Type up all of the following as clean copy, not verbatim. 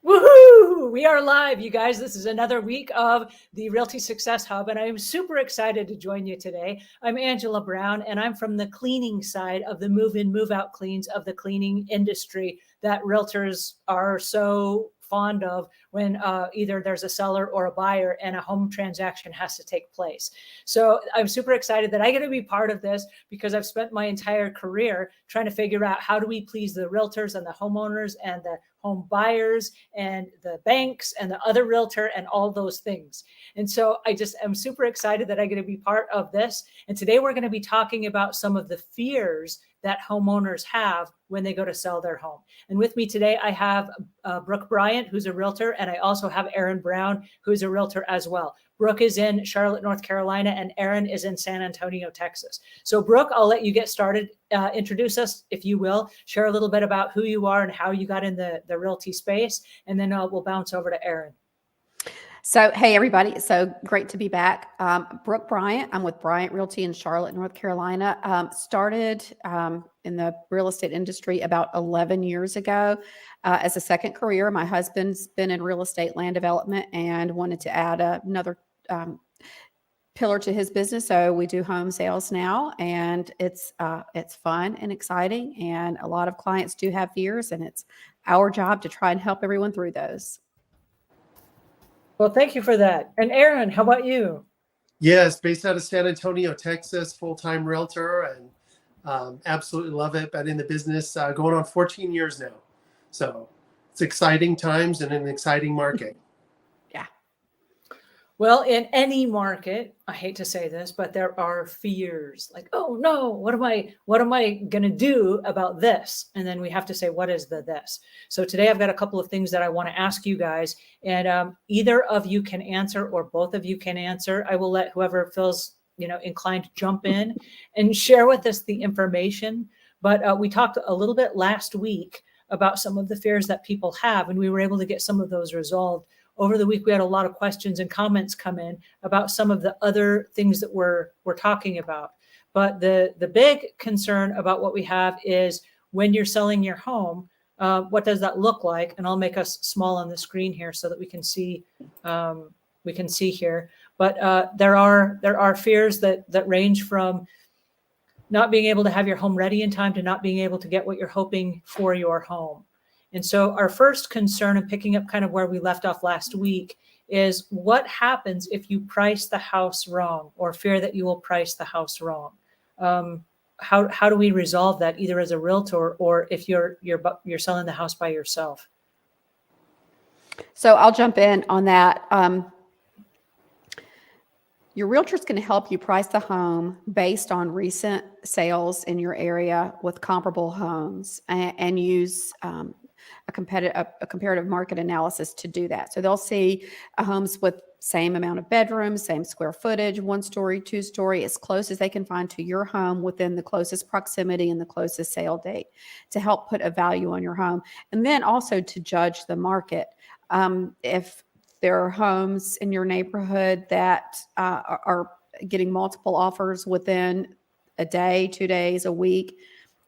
Woohoo! We are live, you guys. This is another week of the Realty Success Hub, and I'm super excited to join you today. I'm Angela Brown, and I'm from the cleaning side of the move-in, move-out cleans of the cleaning industry that realtors are so fond of when either there's a seller or a buyer and a home transaction has to take place. So I'm super excited that I get to be part of this because I've spent my entire career trying to figure out how do we please the realtors and the homeowners and the home buyers and the banks and the other realtor and all those things. And so I just am super excited that I get to be part of this. And today we're going to be talking about some of the fears that homeowners have when they go to sell their home. And with me today, I have Brooke Bryant, who's a realtor, and I also have Erin Brown, who's a realtor as well. Brooke is in Charlotte, North Carolina, and Erin is in San Antonio, Texas. So Brooke, I'll let you get started. Introduce us, if you will. Share a little bit about who you are and how you got in the realty space, and then we'll bounce over to Erin. So, hey, everybody. So great to be back. Brooke Bryant. I'm with Bryant Realty in Charlotte, North Carolina. Started in the real estate industry about 11 years ago as a second career. My husband's been in real estate land development and wanted to add another pillar to his business. So we do home sales now, and it's fun and exciting. And a lot of clients do have fears, and it's our job to try and help everyone through those. Well, thank you for that. And Erin, how about you? Yes, based out of San Antonio, Texas, full-time realtor, and absolutely love it. Been in the business going on 14 years now. So it's exciting times and an exciting market. Yeah. Well, in any market, I hate to say this, but there are fears like, oh no, what am I going to do about this? And then we have to say, what is the this? So today I've got a couple of things that I want to ask you guys, and either of you can answer or both of you can answer. I will let whoever feels inclined to jump in and share with us the information. But we talked a little bit last week about some of the fears that people have, and we were able to get some of those resolved. Over the week, we had a lot of questions and comments come in about some of the other things that we're talking about. But the big concern about what we have is when you're selling your home, what does that look like? And I'll make us small on the screen here so that we can see here. But there are fears that range from not being able to have your home ready in time to not being able to get what you're hoping for your home. And so our first concern, and picking up kind of where we left off last week, is what happens if you price the house wrong or fear that you will price the house wrong? How do we resolve that, either as a realtor or if you're selling the house by yourself? So I'll jump in on that. Your realtor is going to help you price the home based on recent sales in your area with comparable homes and use a comparative market analysis to do that. So they'll see homes with same amount of bedrooms, same square footage, 1-story, 2-story, as close as they can find to your home within the closest proximity and the closest sale date to help put a value on your home. And then also to judge the market. If there are homes in your neighborhood that are getting multiple offers within a day, 2 days, a week,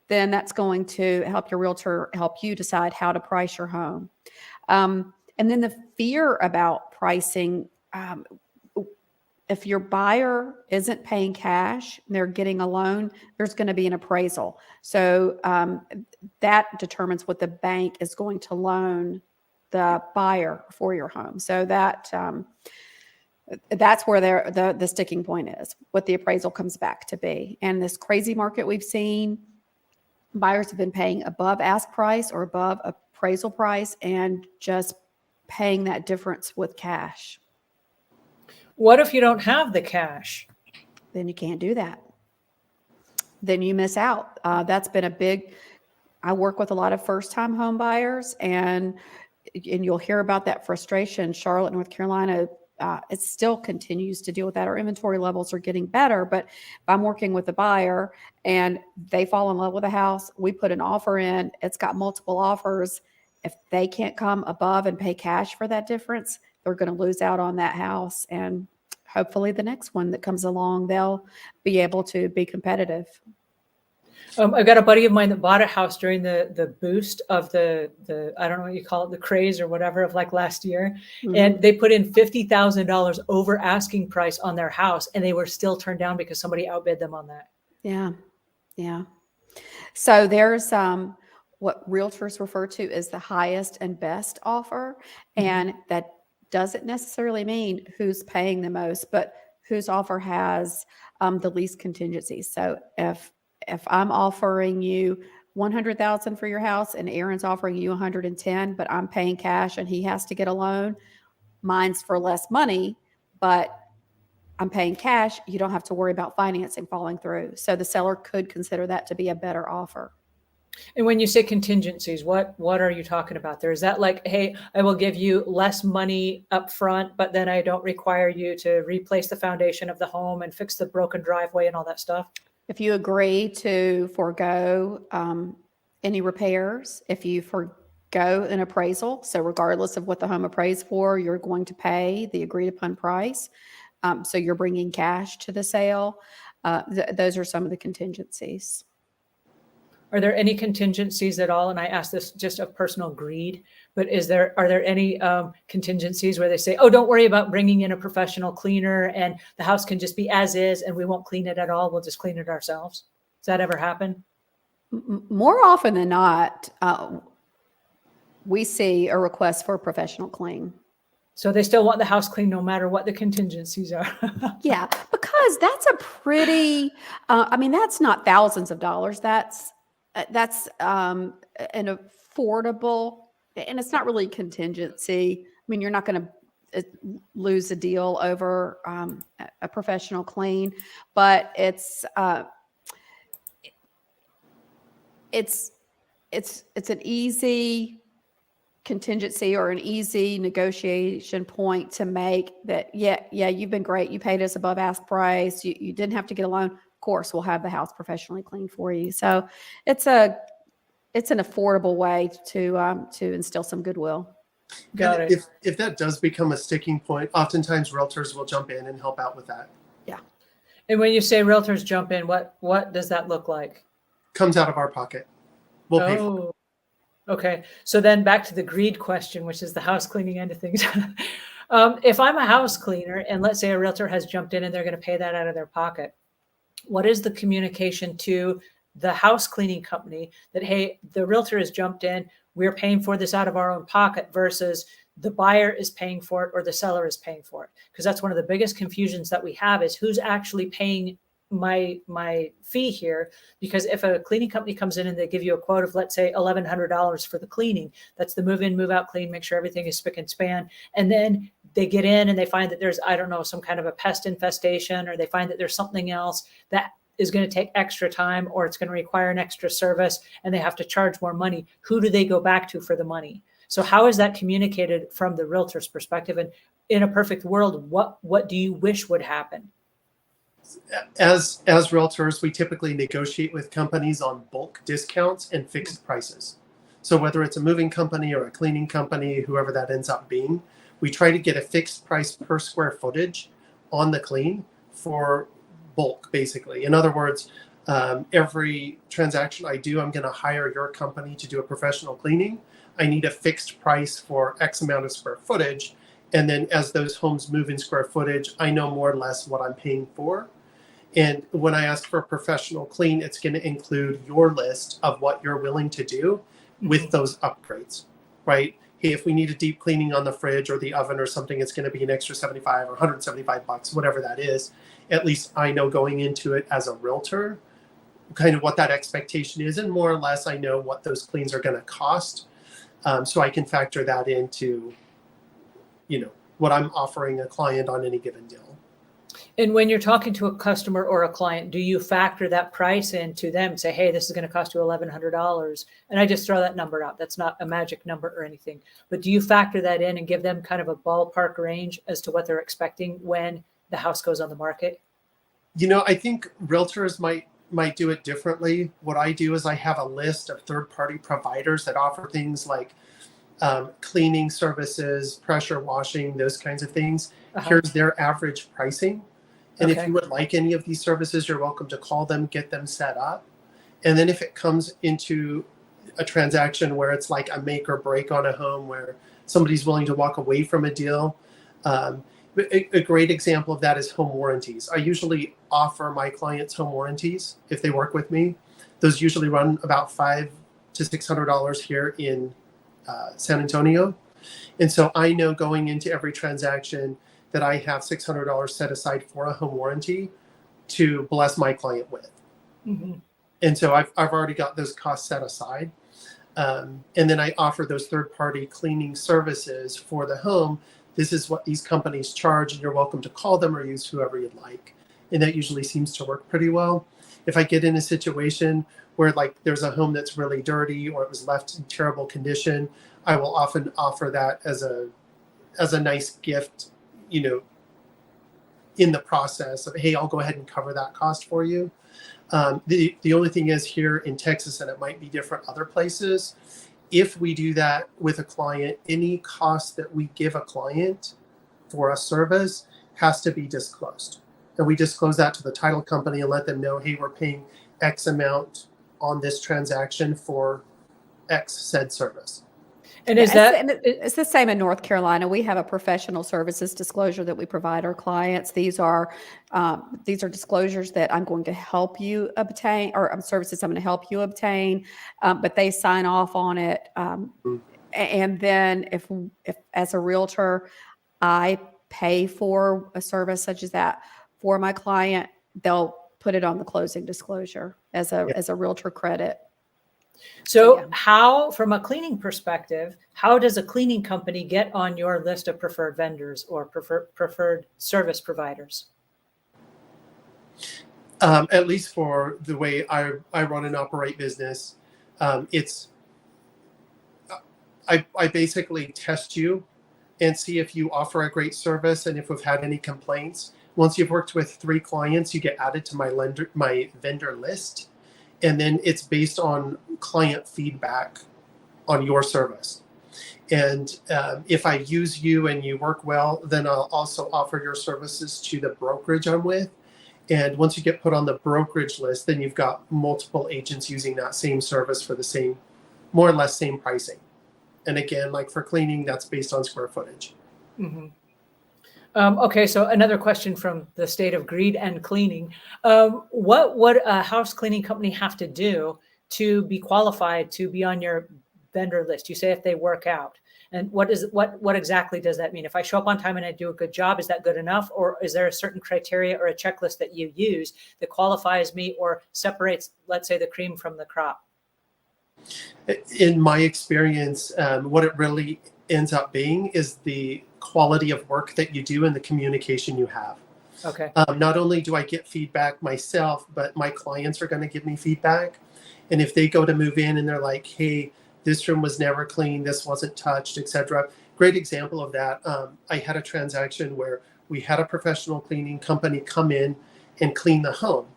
then that's going to help your realtor help you decide how to price your home. And then the fear about pricing, if your buyer isn't paying cash, they're getting a loan, there's going to be an appraisal. So that determines what the bank is going to loan the buyer for your home. So that's where the sticking point is, what the appraisal comes back to be. And this crazy market we've seen, buyers have been paying above ask price or above appraisal price and just paying that difference with cash. What if you don't have the cash? Then you can't do that. Then you miss out. That's been I work with a lot of first-time home buyers, and you'll hear about that frustration. Charlotte, North Carolina, it still continues to deal with that. Our inventory levels are getting better, but if I'm working with a buyer and they fall in love with a house, we put an offer in, it's got multiple offers. If they can't come above and pay cash for that difference, they're going to lose out on that house. And hopefully the next one that comes along, they'll be able to be competitive. I've got a buddy of mine that bought a house during the boost of the I don't know what you call it, the craze or whatever of like last year, and they put in $50,000 over asking price on their house, and they were still turned down because somebody outbid them on that. Yeah. Yeah. So there's what realtors refer to as the highest and best offer. And that doesn't necessarily mean who's paying the most, but whose offer has the least contingencies. So if I'm offering you 100,000 for your house and Aaron's offering you 110, but I'm paying cash and he has to get a loan, mine's for less money, but I'm paying cash, you don't have to worry about financing falling through. So the seller could consider that to be a better offer. And when you say contingencies, what are you talking about there? Is that like, hey, I will give you less money up front, but then I don't require you to replace the foundation of the home and fix the broken driveway and all that stuff? If you agree to forego any repairs, if you forego an appraisal, so regardless of what the home appraised for, you're going to pay the agreed upon price. So you're bringing cash to the sale. Those are some of the contingencies. Are there any contingencies at all? And I ask this just of personal greed, but are there any contingencies where they say, oh, don't worry about bringing in a professional cleaner and the house can just be as is and we won't clean it at all. We'll just clean it ourselves. Does that ever happen? More often than not, we see a request for a professional clean. So they still want the house clean no matter what the contingencies are. Yeah, because that's a pretty, I mean, that's not thousands of dollars. That's an affordable, and it's not really contingency. I mean, you're not going to lose a deal over a professional clean, but it's an easy contingency or an easy negotiation point to make that, yeah, you've been great. You paid us above ask price. You didn't have to get a loan. Of course, we'll have the house professionally cleaned for you. So it's an affordable way to instill some goodwill. Got it. If that does become a sticking point, oftentimes realtors will jump in and help out with that. Yeah. And when you say realtors jump in, what does that look like? Comes out of our pocket. We'll pay for it. Okay. So then back to the greed question, which is the house cleaning end of things. If I'm a house cleaner and let's say a realtor has jumped in and they're going to pay that out of their pocket, what is the communication to the house cleaning company that, hey, the realtor has jumped in, we're paying for this out of our own pocket versus the buyer is paying for it or the seller is paying for it? Because that's one of the biggest confusions that we have is who's actually paying my fee here. Because if a cleaning company comes in and they give you a quote of, let's say, $1,100 for the cleaning, that's the move in, move out clean, make sure everything is spick and span. And then they get in and they find that there's, I don't know, some kind of a pest infestation, or they find that there's something else that is going to take extra time, or it's going to require an extra service and they have to charge more money. Who do they go back to for the money? So how is that communicated from the realtor's perspective? And in a perfect world, what do you wish would happen? As realtors, we typically negotiate with companies on bulk discounts and fixed prices. So whether it's a moving company or a cleaning company, whoever that ends up being, we try to get a fixed price per square footage on the clean for bulk, basically. In other words, every transaction I do, I'm going to hire your company to do a professional cleaning. I need a fixed price for X amount of square footage. And then as those homes move in square footage, I know more or less what I'm paying for. And when I ask for a professional clean, it's going to include your list of what you're willing to do with those upgrades, right? Hey, if we need a deep cleaning on the fridge or the oven or something, it's going to be an extra 75 or 175 bucks, whatever that is. At least I know going into it as a realtor, kind of what that expectation is. And more or less, I know what those cleans are going to cost. So I can factor that into, what I'm offering a client on any given deal. And when you're talking to a customer or a client, do you factor that price into them? Say, hey, this is going to cost you $1,100. And I just throw that number out. That's not a magic number or anything. But do you factor that in and give them kind of a ballpark range as to what they're expecting when the house goes on the market? I think realtors might do it differently. What I do is I have a list of third-party providers that offer things like cleaning services, pressure washing, those kinds of things. Here's their average pricing. And if you would like any of these services, you're welcome to call them, get them set up. And then if it comes into a transaction where it's like a make or break on a home where somebody's willing to walk away from a deal, a great example of that is home warranties. I usually offer my clients home warranties if they work with me. Those usually run about $500 to $600 here in San Antonio. And so I know going into every transaction that I have $600 set aside for a home warranty to bless my client with. Mm-hmm. And so I've already got those costs set aside. And then I offer those third-party cleaning services for the home. This is what these companies charge, and you're welcome to call them or use whoever you'd like. And that usually seems to work pretty well. If I get in a situation where like there's a home that's really dirty or it was left in terrible condition, I will often offer that as a nice gift, you know, in the process of, hey, I'll go ahead and cover that cost for you. The only thing is here in Texas, and it might be different other places, if we do that with a client, any cost that we give a client for a service has to be disclosed. And we disclose that to the title company and let them know, hey, we're paying X amount on this transaction for X said service. And Yeah, is that it's the same in North Carolina. We have a professional services disclosure that we provide our clients. These are disclosures that I'm going to help you obtain, or services I'm going to help you obtain, but they sign off on it. And then if as a realtor, I pay for a service such as that for my client, they'll put it on the closing disclosure as a realtor credit. so? Yeah. How, from a cleaning perspective, how does a cleaning company get on your list of preferred vendors or preferred service providers? At least for the way I run and operate business, it's I basically test you and see if you offer a great service and if we've had any complaints. Once you've worked with 3 clients, you get added to my vendor list, and then it's based on client feedback on your service. And if I use you and you work well, then I'll also offer your services to the brokerage I'm with. And once you get put on the brokerage list, then you've got multiple agents using that same service for the same, more or less same pricing. And again, like for cleaning, that's based on square footage. Mm-hmm. Okay, so another question from the state of greed and cleaning. What would a house cleaning company have to do to be qualified to be on your vendor list? You say if they work out. And what exactly does that mean? If I show up on time and I do a good job, is that good enough? Or is there a certain criteria or a checklist that you use that qualifies me or separates, let's say, the cream from the crop? In my experience, what it really ends up being is the quality of work that you do and the communication you have. Okay. Not only do I get feedback myself, but my clients are going to give me feedback. And if they go to move in and they're like, hey, this room was never clean, this wasn't touched, etc. Great example of that. I had a transaction where we had a professional cleaning company come in and clean the home.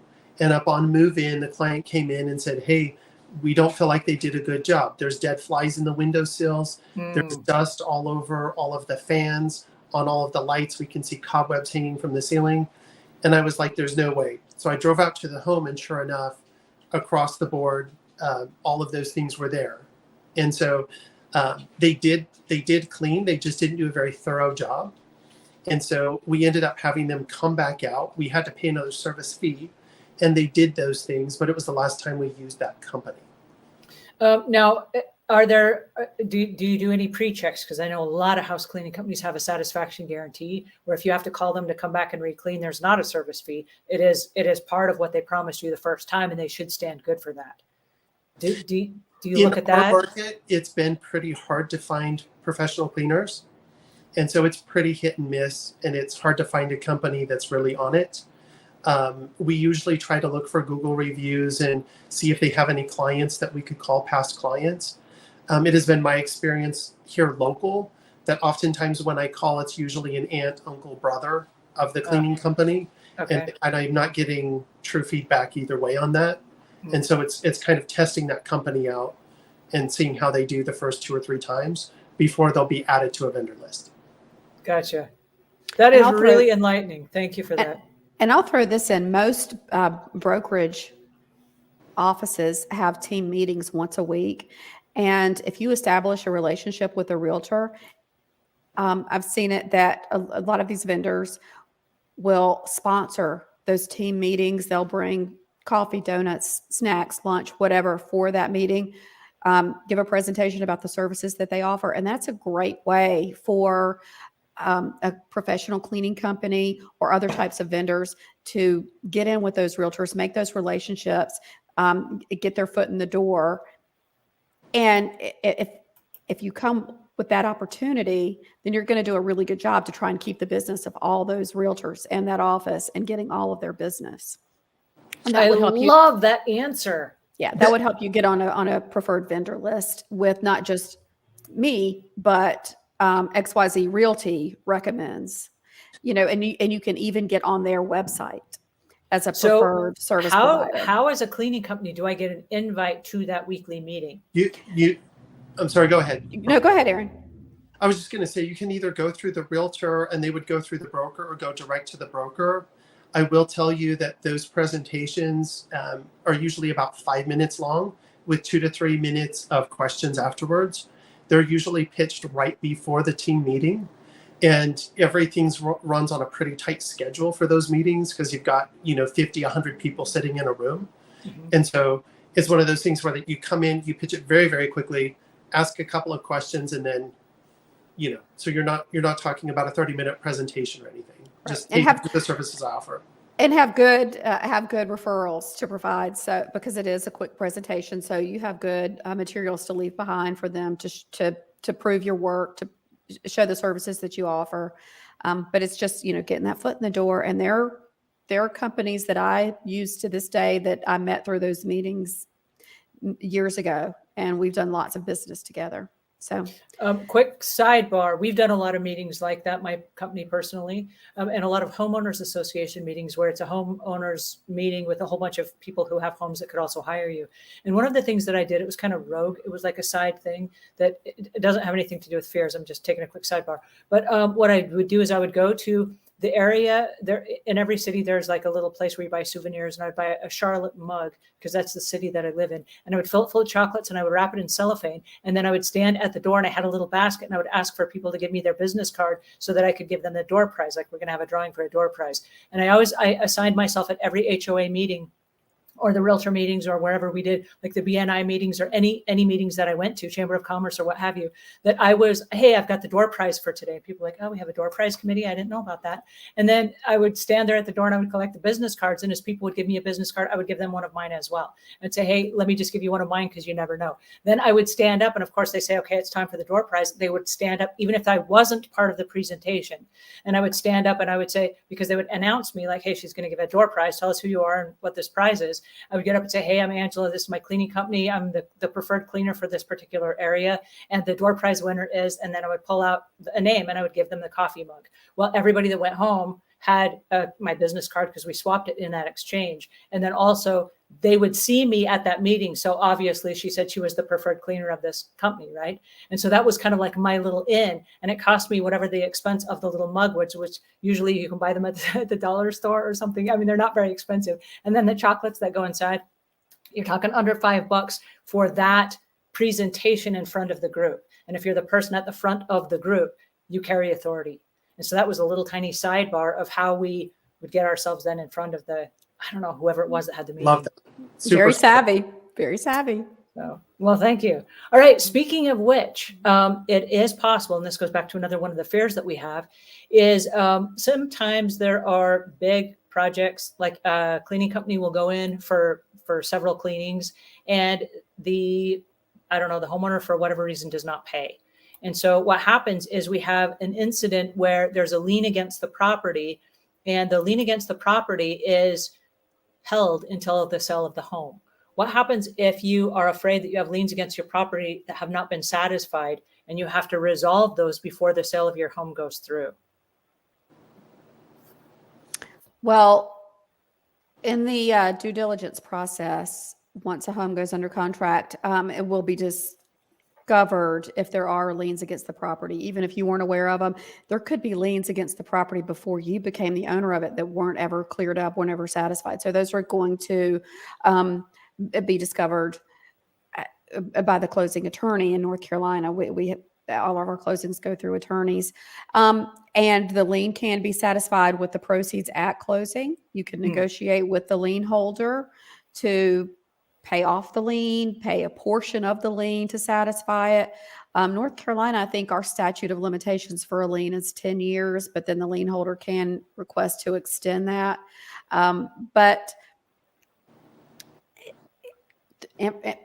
And upon move in, the client came in and said, hey, we don't feel like they did a good job. There's dead flies in the windowsills. There's dust all over all of the fans, on all of the lights. We can see cobwebs hanging from the ceiling. And I was like, there's no way. So I drove out to the home, and sure enough, across the board, all of those things were there. And so they did clean. They just didn't do a very thorough job. And so we ended up having them come back out. We had to pay another service fee. And they did those things, but it was the last time we used that company. Now, are there, do you do any pre-checks? Because I know a lot of house cleaning companies have a satisfaction guarantee where if you have to call them to come back and re-clean, there's not a service fee. It is part of what they promised you the first time, and they should stand good for that. Do you look at that? In our market, it's been pretty hard to find professional cleaners. And so it's pretty hit and miss, and it's hard to find a company that's really on it. We usually try to look for Google reviews and see if they have any clients that we could call past clients. It has been my experience here local that oftentimes when I call, it's usually an aunt, uncle, brother of the cleaning company. Okay. And I'm not getting true feedback either way on that. And so it's kind of testing that company out and seeing how they do the first 2 or 3 times before they'll be added to a vendor list. Gotcha. That is really enlightening. Thank you for that. And I'll throw this in. Most brokerage offices have team meetings once a week. And if you establish a relationship with a realtor, I've seen it that a lot of these vendors will sponsor those team meetings. They'll bring coffee, donuts, snacks, lunch, whatever for that meeting, give a presentation about the services that they offer. And that's a great way for a professional cleaning company or other types of vendors to get in with those realtors, make those relationships, get their foot in the door. And if you come with that opportunity, then you're going to do a really good job to try and keep the business of all those realtors and that office and getting all of their business. And that I would help you. love that answer. Yeah, that would help you get on a preferred vendor list with not just me, but XYZ Realty recommends, and you can even get on their website as a preferred service provider. How as a cleaning company do I get an invite to that weekly meeting? I'm sorry, go ahead. No, go ahead, Aaron. I was just going to say, you can either go through the realtor and they would go through the broker, or go direct to the broker. I will tell you that those presentations are usually about 5 minutes long, with 2 to 3 minutes of questions afterwards. They're usually pitched right before the team meeting, and everything's runs on a pretty tight schedule for those meetings, because you've got 50, 100 people sitting in a room. Mm-hmm. And so it's one of those things where you come in, you pitch it very, very quickly, ask a couple of questions, and then so you're not talking about a 30-minute presentation or anything. Right. Just and have the services I offer. And have good referrals to provide, so because it is a quick presentation, so you have good materials to leave behind for them to prove your work, to show the services that you offer. But it's just getting that foot in the door. And there are companies that I use to this day that I met through those meetings years ago, and we've done lots of business together. So, quick sidebar. We've done a lot of meetings like that, my company personally, and a lot of homeowners association meetings where it's a homeowners meeting with a whole bunch of people who have homes that could also hire you. And one of the things that I did, it was kind of rogue. It was like a side thing that it doesn't have anything to do with fears. I'm just taking a quick sidebar. But what I would do is I would go to the area there. In every city, there's like a little place where you buy souvenirs, and I'd buy a Charlotte mug because that's the city that I live in. And I would fill it full of chocolates, and I would wrap it in cellophane. And then I would stand at the door, and I had a little basket, and I would ask for people to give me their business card so that I could give them the door prize. Like, we're going to have a drawing for a door prize. And I assigned myself at every HOA meeting, or the realtor meetings, or wherever we did, like the BNI meetings, or any meetings that I went to, Chamber of Commerce or what have you, that I was, hey, I've got the door prize for today. People were like, oh, we have a door prize committee. I didn't know about that. And then I would stand there at the door, and I would collect the business cards. And as people would give me a business card, I would give them one of mine as well. I'd say, hey, let me just give you one of mine, because you never know. Then I would stand up, and of course they say, okay, it's time for the door prize. They would stand up, even if I wasn't part of the presentation. And I would stand up, and I would say, because they would announce me like, hey, she's going to give a door prize. Tell us who you are and what this prize is. I would get up and say, hey, I'm Angela. This is my cleaning company. I'm the preferred cleaner for this particular area. And the door prize winner is, and then I would pull out a name, and I would give them the coffee mug. Well, everybody that went home had my business card, because we swapped it in that exchange. And then also they would see me at that meeting. So obviously she said she was the preferred cleaner of this company, right? And so that was kind of like my little in, and it cost me whatever the expense of the little mug, which usually you can buy them at the dollar store or something. I mean, they're not very expensive. And then the chocolates that go inside, you're talking under $5 for that presentation in front of the group. And if you're the person at the front of the group, you carry authority. And so that was a little tiny sidebar of how we would get ourselves then in front of the, I don't know, whoever it was that had the meeting. Love that. Super very savvy, very savvy. So, well, thank you. All right. Speaking of which, it is possible, and this goes back to another one of the fears that we have, is sometimes there are big projects, like a cleaning company will go in for several cleanings, and the homeowner, for whatever reason, does not pay. And so what happens is we have an incident where there's a lien against the property, and the lien against the property is held until the sale of the home. What happens if you are afraid that you have liens against your property that have not been satisfied, and you have to resolve those before the sale of your home goes through? Well, in the due diligence process, once a home goes under contract, it will be discovered if there are liens against the property. Even if you weren't aware of them, there could be liens against the property before you became the owner of it that weren't ever cleared up, weren't ever satisfied. So those are going to be discovered by the closing attorney in North Carolina. We have, all of our closings go through attorneys. And the lien can be satisfied with the proceeds at closing. You can negotiate with the lien holder to pay off the lien, pay a portion of the lien to satisfy it. North Carolina, I think our statute of limitations for a lien is 10 years, but then the lien holder can request to extend that. But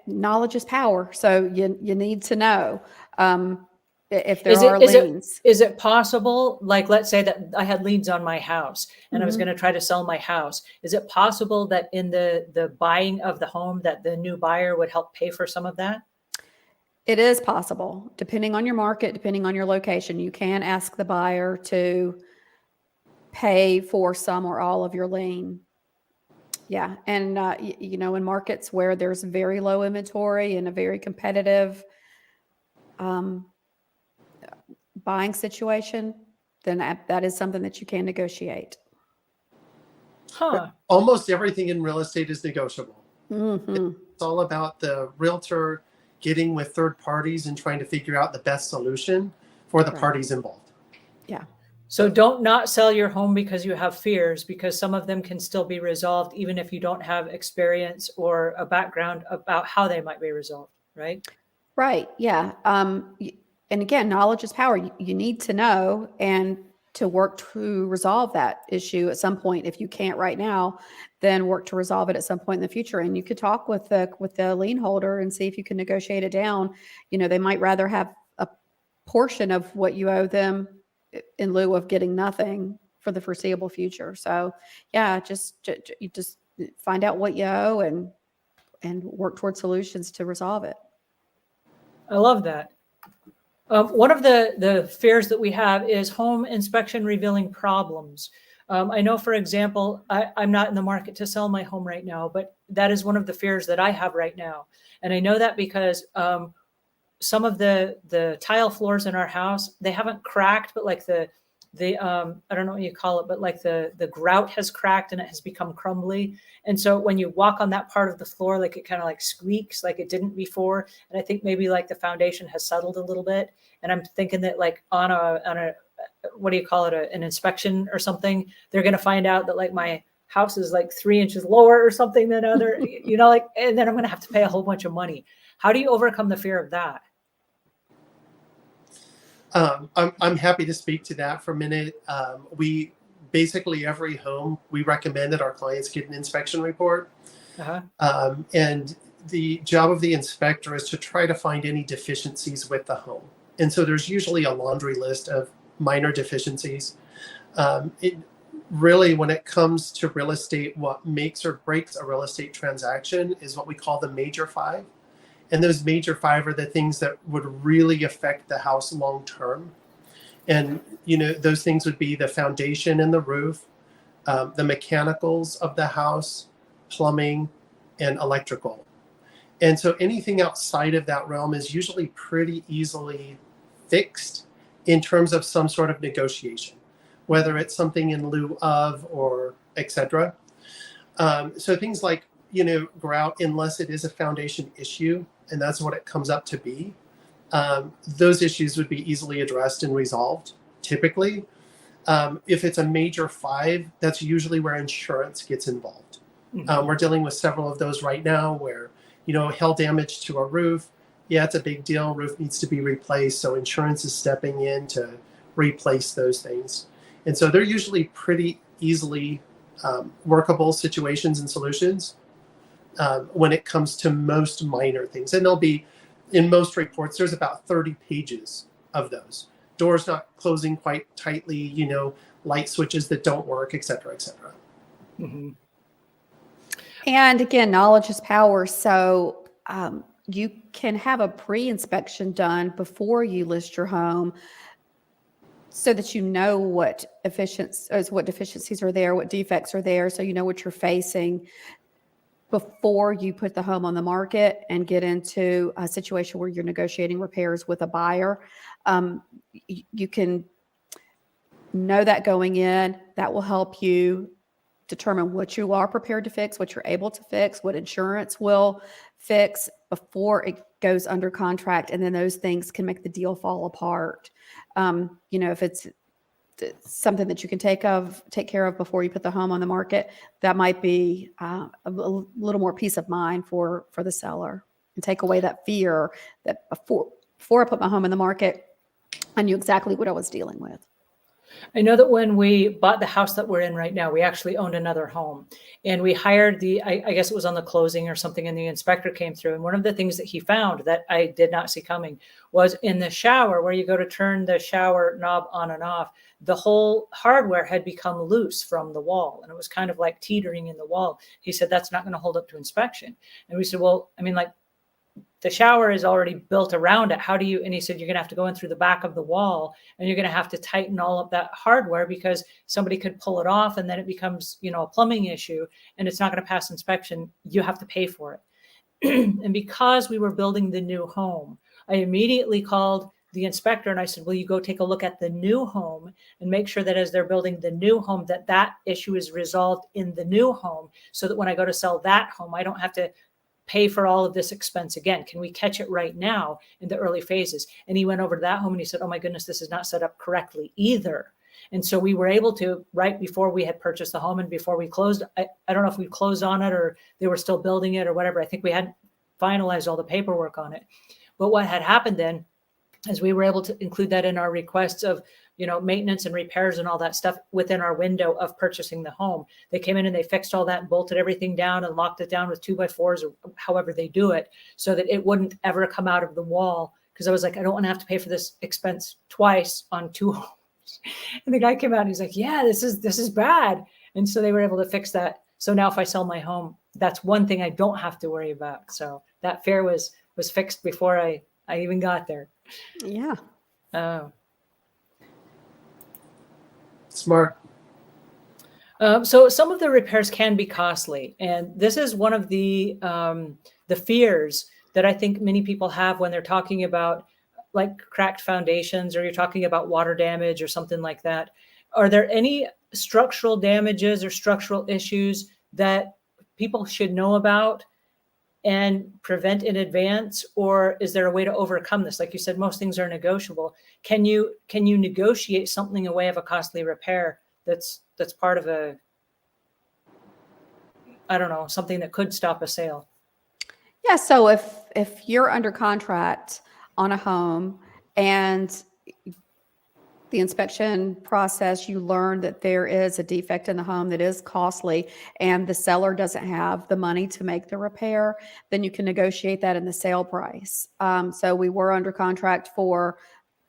knowledge is power. So you need to know if there are liens. Is it possible, like, let's say that I had liens on my house and I was Mhm. going to try to sell my house. Is it possible that in the buying of the home that the new buyer would help pay for some of that? It is possible, depending on your market, depending on your location. You can ask the buyer to pay for some or all of your lien. Yeah. And, you know, in markets where there's very low inventory and a very competitive buying situation, then that is something that you can negotiate. Huh. Almost everything in real estate is negotiable. Mm-hmm. It's all about the realtor getting with third parties and trying to figure out the best solution for the parties involved. Yeah. So don't not sell your home because you have fears, because some of them can still be resolved even if you don't have experience or a background about how they might be resolved, right? Right. Yeah. And again, knowledge is power. You need to know and to work to resolve that issue at some point. If you can't right now, then work to resolve it at some point in the future. And you could talk with the lien holder and see if you can negotiate it down. You know, they might rather have a portion of what you owe them in lieu of getting nothing for the foreseeable future. So yeah, you just find out what you owe and work towards solutions to resolve it. I love that. One of the fears that we have is home inspection revealing problems. I know, for example, I'm not in the market to sell my home right now, but that is one of the fears that I have right now. And I know that because some of the tile floors in our house, they haven't cracked, but like the I don't know what you call it, but like the grout has cracked and it has become crumbly. And so when you walk on that part of the floor, like it kind of like squeaks like it didn't before. And I think maybe like the foundation has settled a little bit. And I'm thinking that like on a what do you call it, an inspection or something, they're going to find out that like my house is like 3 inches lower or something than other, you know, like, and then I'm going to have to pay a whole bunch of money. How do you overcome the fear of that? I'm happy to speak to that for a minute. We basically, every home, we recommend that our clients get an inspection report. And the job of the inspector is to try to find any deficiencies with the home. And so there's usually a laundry list of minor deficiencies. Really, when it comes to real estate, what makes or breaks a real estate transaction is what we call the major five. And those major five are the things that would really affect the house long term. And, you know, those things would be the foundation and the roof, the mechanicals of the house, plumbing, and electrical. And so anything outside of that realm is usually pretty easily fixed in terms of some sort of negotiation, whether it's something in lieu of or etc. So things like, you know, grout, unless it is a foundation issue, and that's what it comes up to be, those issues would be easily addressed and resolved typically. If it's a major five, that's usually where insurance gets involved. We're dealing with several of those right now where, you know, hail damage to a roof. Yeah, it's a big deal. Roof needs to be replaced. So insurance is stepping in to replace those things. And so they're usually pretty easily workable situations and solutions when it comes to most minor things. And they'll be, in most reports, there's about 30 pages of those. Doors not closing quite tightly, you know, light switches that don't work, et cetera, et cetera. Mm-hmm. And again, knowledge is power. So you can have a pre-inspection done before you list your home so that you know what deficiencies are there, what defects are there, so you know what you're facing before you put the home on the market and get into a situation where you're negotiating repairs with a buyer. You can know that going in. That will help you determine what you are prepared to fix, what you're able to fix, what insurance will fix before it goes under contract. And then those things can make the deal fall apart. If it's something that you can take care of before you put the home on the market, that might be a little more peace of mind for the seller, and take away that fear that before I put my home in the market, I knew exactly what I was dealing with. I know that when we bought the house that we're in right now, we actually owned another home, and we hired I guess it was on the closing or something, and the inspector came through. And one of the things that he found that I did not see coming was in the shower, where you go to turn the shower knob on and off, the whole hardware had become loose from the wall, and it was kind of like teetering in the wall. He said, that's not going to hold up to inspection. And we said, well, I mean, like, the shower is already built around it. How do you, and he said, you're going to have to go in through the back of the wall, and you're going to have to tighten all of that hardware, because somebody could pull it off and then it becomes, a plumbing issue, and it's not going to pass inspection. You have to pay for it. And because we were building the new home, I immediately called the inspector and I said, will you go take a look at the new home and make sure that as they're building the new home, that issue is resolved in the new home, so that when I go to sell that home, I don't have to pay for all of this expense again. Can we catch it right now in the early phases? And he went over to that home and he said, oh my goodness, this is not set up correctly either. And so we were able to, right before we had purchased the home and before we closed, I don't know if we closed on it or they were still building it or whatever. I think we hadn't finalized all the paperwork on it. But what had happened then is we were able to include that in our requests of, maintenance and repairs and all that stuff within our window of purchasing the home. They came in and they fixed all that and bolted everything down and locked it down with 2x4s or however they do it, so that it wouldn't ever come out of the wall. Because I was like, I don't want to have to pay for this expense twice on two homes. And the guy came out and he's like, yeah, this is bad. And so they were able to fix that. So now if I sell my home, that's one thing I don't have to worry about. So that fear was fixed before I even got there. Yeah. Smart. So some of the repairs can be costly, and this is one of the fears that I think many people have when they're talking about like cracked foundations, or you're talking about water damage or something like that. Are there any structural damages or structural issues that people should know about and prevent in advance, or is there a way to overcome this? Like you said, most things are negotiable. Can you negotiate something away of a costly repair that's part of something that could stop a sale? Yeah. So if you're under contract on a home and the inspection process, you learn that there is a defect in the home that is costly and the seller doesn't have the money to make the repair, then you can negotiate that in the sale price. So we were under contract for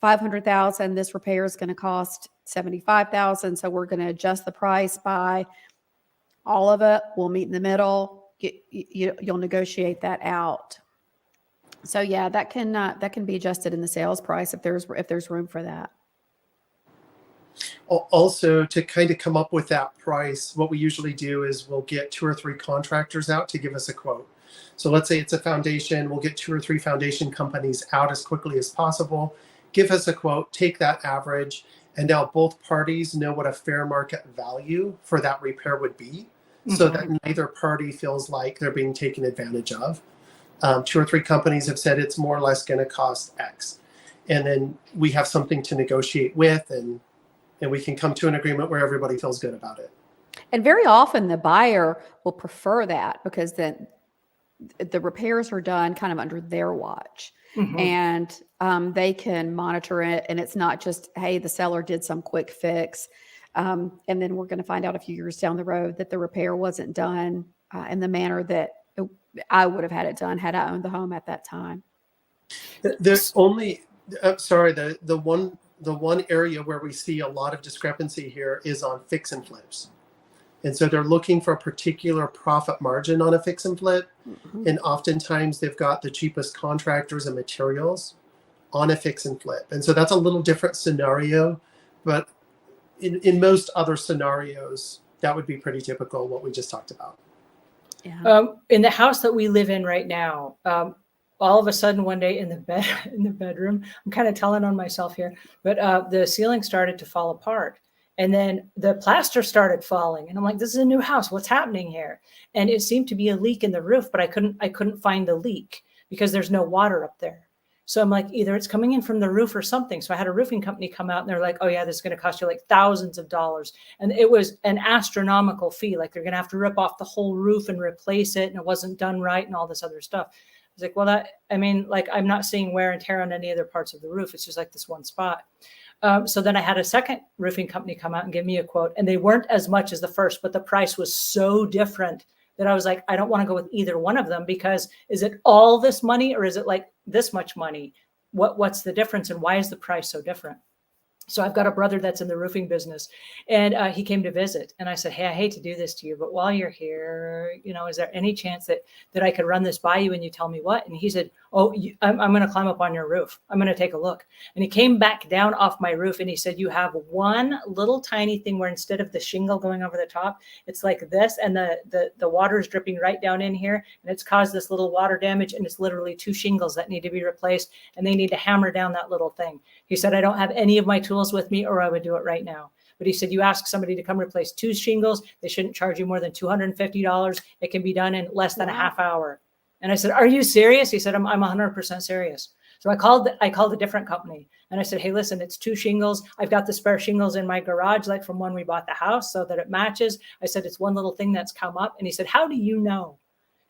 $500,000. This repair is going to cost $75,000. So we're going to adjust the price by all of it. We'll meet in the middle. You'll negotiate that out. So yeah, that can be adjusted in the sales price if there's room for that. Also, to kind of come up with that price, what we usually do is we'll get 2 or 3 contractors out to give us a quote. So let's say it's a foundation, we'll get 2 or 3 foundation companies out as quickly as possible, give us a quote, take that average, and now both parties know what a fair market value for that repair would be, so that neither party feels like they're being taken advantage of. 2 or 3 companies have said it's more or less going to cost X. And then we have something to negotiate with, and we can come to an agreement where everybody feels good about it. And very often the buyer will prefer that, because then the repairs are done kind of under their watch. And they can monitor it, and it's not just, hey, the seller did some quick fix. And then we're going to find out a few years down the road that the repair wasn't done in the manner that I would have had it done had I owned the home at that time. There's only, the one area where we see a lot of discrepancy here is on fix and flips. And so they're looking for a particular profit margin on a fix and flip. And oftentimes they've got the cheapest contractors and materials on a fix and flip. And so that's a little different scenario, but in most other scenarios, that would be pretty typical what we just talked about. Yeah. In the house that we live in right now, all of a sudden one day in the bedroom, I'm kind of telling on myself here, but the ceiling started to fall apart. And then the plaster started falling. And I'm like, this is a new house. What's happening here? And it seemed to be a leak in the roof, but I couldn't find the leak because there's no water up there. So I'm like, either it's coming in from the roof or something. So I had a roofing company come out and they're like, oh yeah, this is going to cost you like thousands of dollars. And it was an astronomical fee. Like they're going to have to rip off the whole roof and replace it. And it wasn't done right and all this other stuff. I was like, well, I'm not seeing wear and tear on any other parts of the roof. It's just like this one spot. So then I had a second roofing company come out and give me a quote, and they weren't as much as the first, but the price was so different that I was like, I don't want to go with either one of them, because is it all this money or is it like this much money? What's the difference, and why is the price so different? So I've got a brother that's in the roofing business, and he came to visit, and I said, hey, I hate to do this to you, but while you're here, is there any chance that I could run this by you and you tell me what? And he said, oh, I'm going to climb up on your roof. I'm going to take a look. And he came back down off my roof and he said, you have one little tiny thing where instead of the shingle going over the top, it's like this, and the water is dripping right down in here, and it's caused this little water damage, and it's literally 2 shingles that need to be replaced, and they need to hammer down that little thing. He said, I don't have any of my tools with me, or I would do it right now. But he said, you ask somebody to come replace 2 shingles, they shouldn't charge you more than $250. It can be done in less than a half hour. And I said, are you serious? He said, I'm 100% serious. So I called a different company and I said, hey, listen, it's 2 shingles. I've got the spare shingles in my garage, like from when we bought the house, so that it matches. I said, it's one little thing that's come up. And he said, how do you know?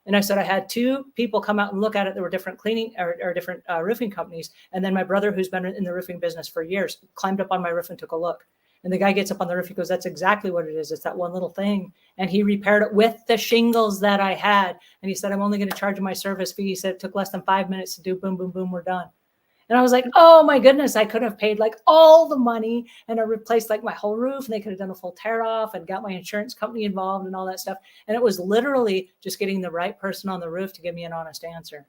And I said, I had 2 people come out and look at it. There were different cleaning or different roofing companies. And then my brother, who's been in the roofing business for years, climbed up on my roof and took a look. And the guy gets up on the roof. He goes, that's exactly what it is. It's that one little thing. And he repaired it with the shingles that I had. And he said, I'm only going to charge you my service fee. He said, it took less than 5 minutes to do. Boom, boom, boom. We're done. And I was like, oh my goodness, I could have paid like all the money and I replaced like my whole roof, and they could have done a full tear off and got my insurance company involved and all that stuff. And it was literally just getting the right person on the roof to give me an honest answer,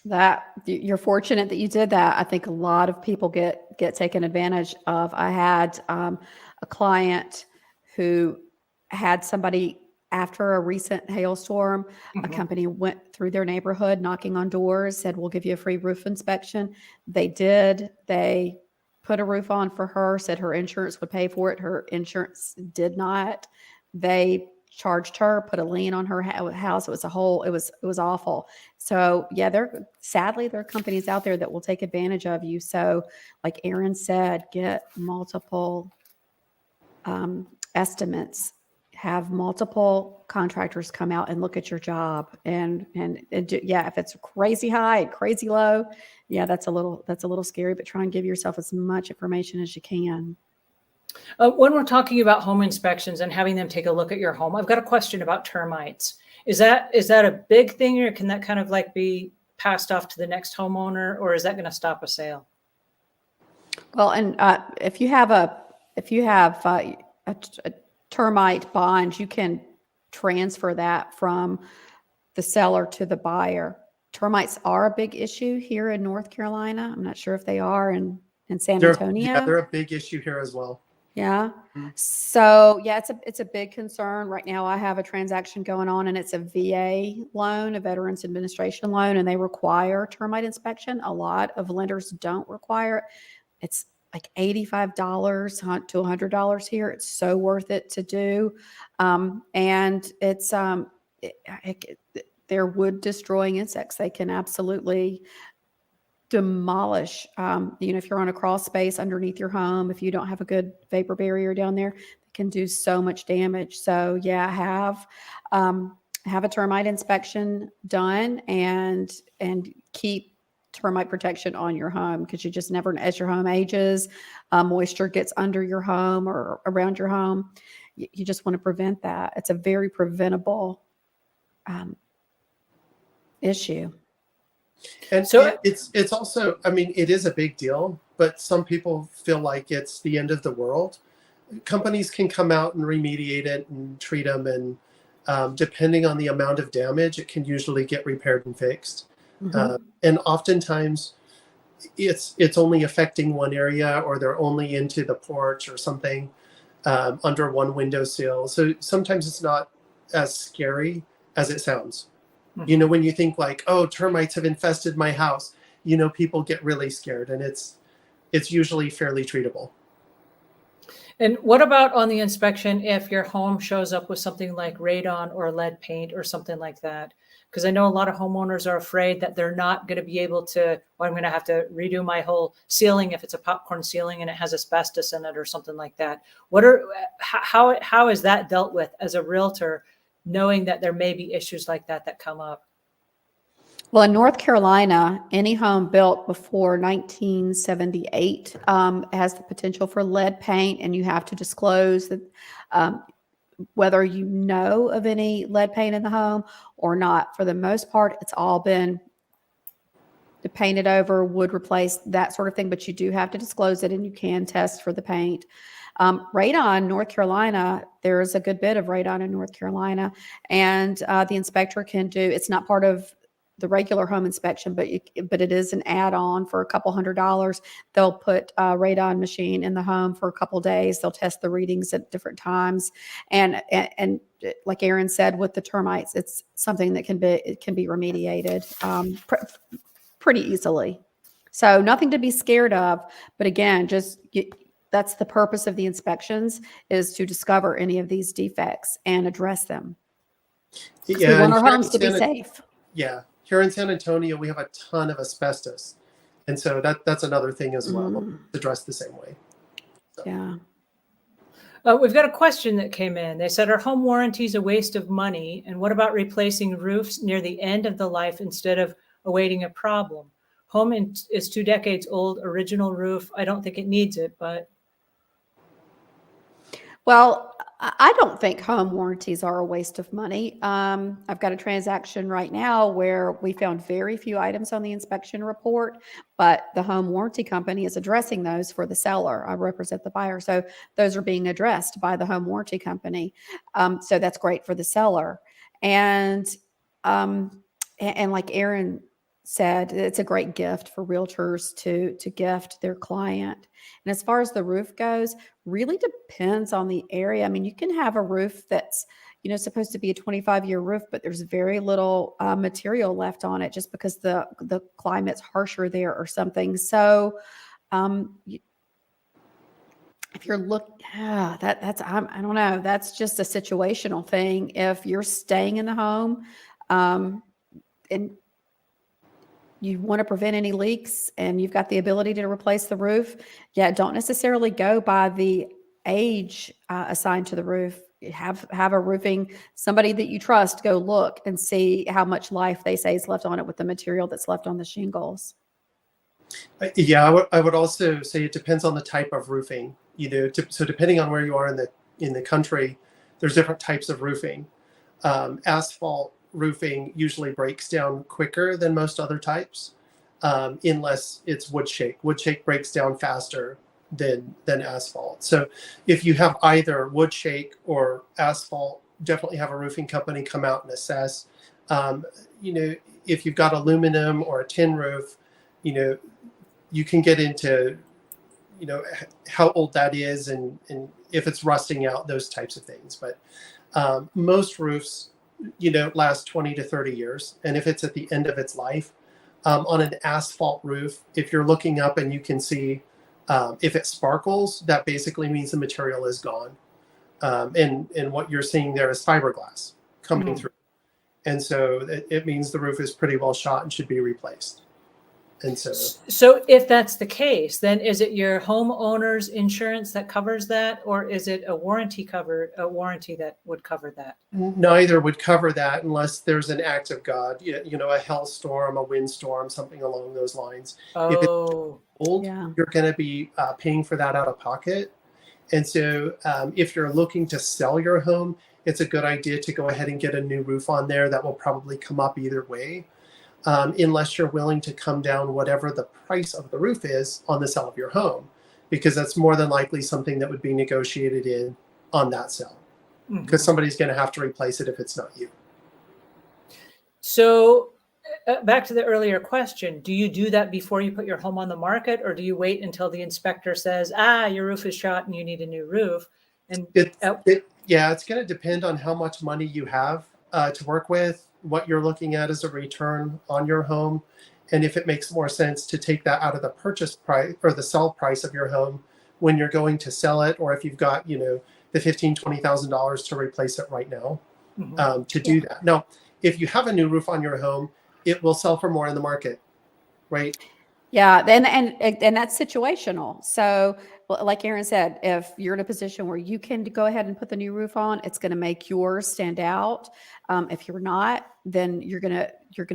That you're fortunate that you did that. I think a lot of people get taken advantage of. I had a client who had somebody after a recent hailstorm. A company went through their neighborhood knocking on doors, said, we'll give you a free roof inspection. They did. They put a roof on for her, said her insurance would pay for it. Her insurance did not. They charged her, put a lien on her house. It was awful. So yeah, sadly, there are companies out there that will take advantage of you. So like Aaron said, get multiple estimates, have multiple contractors come out and look at your job, and if it's crazy high and crazy low, yeah, that's a little scary, but try and give yourself as much information as you can. When we're talking about home inspections and having them take a look at your home, I've got a question about termites. Is that a big thing, or can that kind of like be passed off to the next homeowner, or is that going to stop a sale? Well, and if you have a termite bond, you can transfer that from the seller to the buyer. Termites are a big issue here in North Carolina. I'm not sure if they are in San Antonio. Yeah, they're a big issue here as well. Yeah. So yeah, it's a big concern right now. I have a transaction going on, and it's a VA loan, a Veterans Administration loan, and they require termite inspection. A lot of lenders don't require it. It's like $85 to $100 here. It's so worth it to do. And it's, they're wood destroying insects. They can absolutely demolish, if you're on a crawl space underneath your home, if you don't have a good vapor barrier down there, it can do so much damage. So yeah, have a termite inspection done, and keep termite protection on your home, because you just never, as your home ages, moisture gets under your home or around your home. You just want to prevent that. It's a very preventable issue. And so it's also, it is a big deal, but some people feel like it's the end of the world. Companies can come out and remediate it and treat them, and depending on the amount of damage, it can usually get repaired and fixed. And oftentimes it's only affecting one area, or they're only into the porch or something under one windowsill. So sometimes it's not as scary as it sounds. When you think like, oh, termites have infested my house, people get really scared, and it's usually fairly treatable. And what about on the inspection if your home shows up with something like radon or lead paint or something like that? Because I know a lot of homeowners are afraid that they're not going to be able to, well, I'm going to have to redo my whole ceiling if it's a popcorn ceiling and it has asbestos in it or something like that. How is that dealt with as a realtor, knowing that there may be issues like that that come up? Well, in North Carolina, any home built before 1978 has the potential for lead paint, and you have to disclose that whether you know of any lead paint in the home or not. For the most part, it's all been painted over, wood replaced, that sort of thing, but you do have to disclose it and you can test for the paint. Radon, North Carolina, there's a good bit of radon in North Carolina, and the inspector can do, it's not part of the regular home inspection, but it is an add-on for a couple $100. They'll put a radon machine in the home for a couple days. They'll test the readings at different times. And like Aaron said, with the termites, it's something that can be remediated pretty easily. So nothing to be scared of. But again, that's the purpose of the inspections, is to discover any of these defects and address them. We want our homes to be safe. Yeah. Here in San Antonio, we have a ton of asbestos. And so that's another thing as well, addressed the same way. So. Yeah. We've got a question that came in. They said, are home warranties a waste of money? And what about replacing roofs near the end of the life instead of awaiting a problem? Home is 2 decades old, original roof. I don't think it needs it, but. Well, I don't think home warranties are a waste of money. I've got a transaction right now where we found very few items on the inspection report, but the home warranty company is addressing those for the seller. I represent the buyer. So those are being addressed by the home warranty company. So that's great for the seller. And like Aaron said, it's a great gift for realtors to gift their client. And as far as the roof goes, really depends on the area. I mean, you can have a roof that's, supposed to be a 25-year roof, but there's very little material left on it just because the climate's harsher there or something. So if you're I don't know, that's just a situational thing. If you're staying in the home and you want to prevent any leaks and you've got the ability to replace the roof, don't necessarily go by the age assigned to the roof. Have a roofing, somebody that you trust, go look and see how much life they say is left on it with the material that's left on the shingles. Yeah, I would also say it depends on the type of roofing. So depending on where you are in the country, there's different types of roofing. Asphalt roofing usually breaks down quicker than most other types, unless it's wood shake. Wood shake breaks down faster than asphalt. So if you have either wood shake or asphalt, definitely have a roofing company come out and assess. If you've got aluminum or a tin roof, you can get into how old that is and if it's rusting out, those types of things. But most roofs last 20 to 30 years. And if it's at the end of its life, on an asphalt roof, if you're looking up and you can see if it sparkles, that basically means the material is gone. And what you're seeing there is fiberglass coming through. And so it means the roof is pretty well shot and should be replaced. And so if that's the case, then is it your homeowner's insurance that covers that, or is it a warranty that would cover that? Neither would cover that unless there's an act of God, a hailstorm, a windstorm, something along those lines. Oh, if it's old, you're going to be paying for that out of pocket. And so if you're looking to sell your home, it's a good idea to go ahead and get a new roof on there. That will probably come up either way. Unless you're willing to come down whatever the price of the roof is on the sale of your home, because that's more than likely something that would be negotiated in on that sale, because somebody's going to have to replace it if it's not you. So back to the earlier question, do you do that before you put your home on the market, or do you wait until the inspector says, your roof is shot and you need a new roof? And it's going to depend on how much money you have to work with, what you're looking at as a return on your home, and if it makes more sense to take that out of the purchase price or the sell price of your home when you're going to sell it, or if you've got, the $15,000-$20,000 to replace it right now, to do that. Now, if you have a new roof on your home, it will sell for more in the market, right? Yeah, and that's situational. So, like Aaron said, if you're in a position where you can go ahead and put the new roof on, it's going to make yours stand out. If you're not, then you're gonna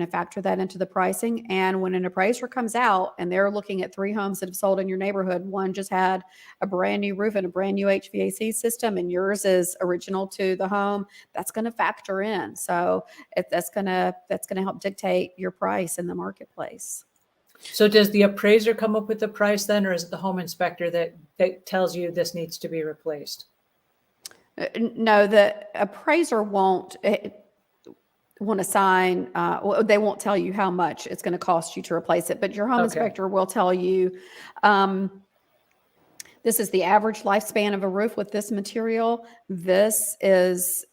factor that into the pricing. And when an appraiser comes out and they're looking at 3 homes that have sold in your neighborhood, one just had a brand new roof and a brand new HVAC system, and yours is original to the home, that's going to factor in. So, that's gonna help dictate your price in the marketplace. So does the appraiser come up with the price then, or is it the home inspector that tells you this needs to be replaced? No, the appraiser won't assign, they won't tell you how much it's going to cost you to replace it, but your home inspector will tell you, this is the average lifespan of a roof with this material. This is